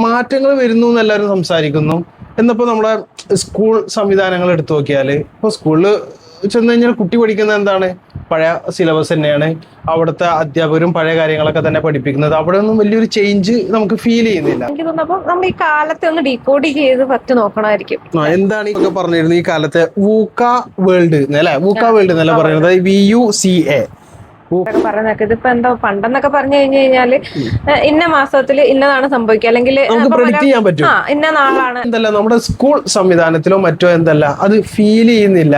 മാറ്റങ്ങൾ വരുന്നു എന്ന് എല്ലാവരും സംസാരിക്കുന്നു. എന്നിപ്പോ നമ്മളെ സ്കൂൾ സംവിധാനങ്ങൾ എടുത്തു നോക്കിയാല് ഇപ്പൊ സ്കൂളിൽ ചെന്ന് കഴിഞ്ഞാൽ കുട്ടി പഠിക്കുന്നത് എന്താണ്? പഴയ സിലബസ് തന്നെയാണ്. അവിടുത്തെ അധ്യാപകരും പഴയ കാര്യങ്ങളൊക്കെ തന്നെ പഠിപ്പിക്കുന്നത്. അവിടെ ഒന്നും വലിയൊരു ചേഞ്ച് നമുക്ക് ഫീൽ ചെയ്യുന്നില്ല. എനിക്ക് തോന്നുന്നു നമ്മൾ ഈ കാലത്തെ ഒന്ന് ഡീകോഡ് ചെയ്ത് ഫസ്റ്റ് നോക്കണമായിരിക്കും. എന്താണ് ഈ പറഞ്ഞിരുന്നത് ഈ കാലത്തെ വൂക്ക വേൾഡ് അല്ലെ? വൂക്ക വേൾഡ് എന്നല്ല പറയുന്നത്, VUCA പറയുന്നൊക്കെ. ഇതിപ്പോ എന്താ പണ്ടെന്നൊക്കെ പറഞ്ഞു കഴിഞ്ഞു കഴിഞ്ഞാല് ഇന്ന മാസത്തില് ഇന്നതാണ് സംഭവിക്കുക, അല്ലെങ്കിൽ പ്രെഡിക്റ്റ് ചെയ്യാൻ പറ്റും ഇന്ന നാളാണ്. എന്തല്ല നമ്മുടെ സ്കൂൾ സംവിധാനത്തിലോ മറ്റോ എന്തല്ല അത് ഫീൽ ചെയ്യുന്നില്ല.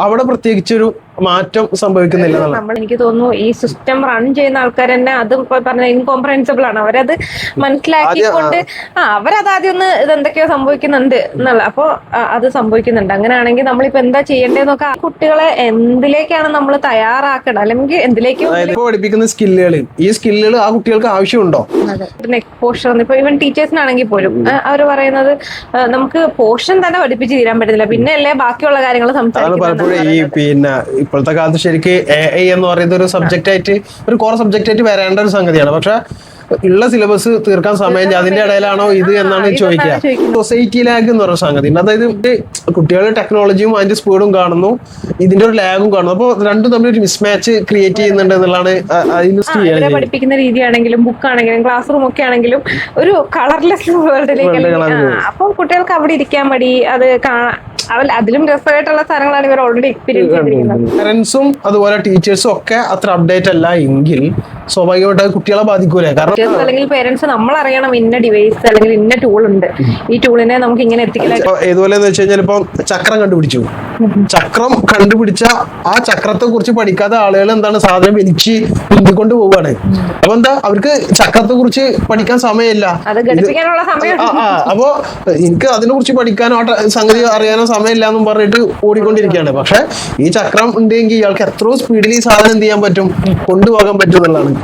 അവിടെ പ്രത്യേകിച്ചൊരു മാറ്റം സംഭവിക്കുന്നില്ല. എനിക്ക് തോന്നുന്നു ഈ സിസ്റ്റം റൺ ചെയ്യുന്ന ആൾക്കാർ തന്നെ അത് പറഞ്ഞ ഇൻകോംപ്രഹെൻസിബിൾ ആണ്. അവരത് മനസ്സിലാക്കിക്കൊണ്ട് അവരത് ആദ്യം ഒന്ന് ഇതെന്തൊക്കെയോ സംഭവിക്കുന്നുണ്ട് എന്നുള്ള, അപ്പൊ അത് സംഭവിക്കുന്നുണ്ട്. അങ്ങനെയാണെങ്കിൽ നമ്മളിപ്പോ എന്താ ചെയ്യേണ്ടതെന്നൊക്കെ കുട്ടികളെ എന്തിലേക്കാണ് നമ്മൾ തയ്യാറാക്കണം, അല്ലെങ്കിൽ എന്തിലേക്ക് പഠിപ്പിക്കുന്ന സ്കില്ലുകൾ, ഈ സ്കില്ലുകൾ ആ കുട്ടികൾക്ക് ആവശ്യമുണ്ടോ? എക്സ്പോഷർ ഇപ്പൊ ഈവൻ ടീച്ചേഴ്സിനാണെങ്കിൽ പോലും അവർ പറയുന്നത് നമുക്ക് പോർഷൻ തന്നെ പഠിപ്പിച്ച് തീരാൻ പറ്റുന്നില്ല, പിന്നെ അല്ലേ ബാക്കിയുള്ള കാര്യങ്ങൾ സംസാരിക്കുന്നത്. ഇപ്പോഴത്തെ കാലത്ത് ശരിക്ക് AI എന്ന് പറയുന്ന ഒരു സബ്ജക്റ്റ് ആയിട്ട്, ഒരു കോർ സബ്ജക്റ്റ് ആയിട്ട് വരേണ്ട ഒരു സംഗതിയാണ്. പക്ഷെ ഉള്ള സിലബസ് തീർക്കാൻ സമയം അതിന്റെ ഇടയിലാണോ ഇത് എന്നാണ് ചോദിക്കുക. സൊസൈറ്റി ലാഗ് എന്ന് പറയുന്ന സംഗതി, അതായത് കുട്ടികൾ ടെക്നോളജിയും അതിന്റെ സ്പീഡും കാണുന്നു, ഇതിന്റെ ഒരു ലാഗും കാണുന്നു. അപ്പോൾ രണ്ടും തമ്മിൽ ഒരു മിസ്മാച്ച് ക്രിയേറ്റ് ചെയ്യുന്നുണ്ട് എന്നുള്ളതാണ് അതിനെ പഠിപ്പിക്കുന്ന രീതിയാണെങ്കിലും ബുക്കാണെങ്കിലും ക്ലാസ് റൂം ഒക്കെ ആണെങ്കിലും ഒരു കളർലെസ് വേൾഡിലേക്ക്. അപ്പൊ കുട്ടികൾക്ക് അവിടെ ഇരിക്കാൻ മടി, അത് അതിലും രസമായിട്ടുള്ള സാധനങ്ങളാണ് ഇവർ ഓൾറെഡി എക്സ്പീരിയൻസ് ചെയ്തിരിക്കുന്നത്. പാരന്റ്സും അതുപോലെ ടീച്ചേഴ്സും ഒക്കെ അത്ര അപ്ഡേറ്റ് അല്ല എങ്കിൽ സ്വാഭാവികമായിട്ട് കുട്ടികളെ ബാധിക്കൂലേ. കാരണം അല്ലെങ്കിൽ പേരൻസ് നമ്മൾ അറിയണം ഇന്ന ഡിവൈസ് അല്ലെങ്കിൽ ഇന്ന ടൂൾ ഉണ്ട്, ഈ ടൂളിനെ നമുക്ക് ഇങ്ങനെ എത്തിക്കാൻ. ഏതുപോലെ വെച്ച് കഴിഞ്ഞാൽ ഇപ്പൊ ചക്രം കണ്ടുപിടിച്ചു, ചക്രം കണ്ടുപിടിച്ച ആ ചക്രത്തെ കുറിച്ച് പഠിക്കാത്ത ആളുകൾ എന്താണ് സാധനം വലിച്ച് ഉന്തിക്കൊണ്ട് പോവുകയാണ്. അപ്പൊ എന്താ അവർക്ക് ചക്രത്തെ കുറിച്ച് പഠിക്കാൻ സമയമില്ല. അപ്പോ എനിക്ക് അതിനെ കുറിച്ച് പഠിക്കാനോ സംഗതി അറിയാനോ സമയമില്ല എന്നും പറഞ്ഞിട്ട് ഓടിക്കൊണ്ടിരിക്കുകയാണ്. പക്ഷെ ഈ ചക്രം ഉണ്ടെങ്കിൽ ഇയാൾക്ക് എത്രയോ സ്പീഡിൽ ഈ സാധനം എന്ത് ചെയ്യാൻ പറ്റും, കൊണ്ടുപോകാൻ പറ്റും എന്നുള്ളതാണ്.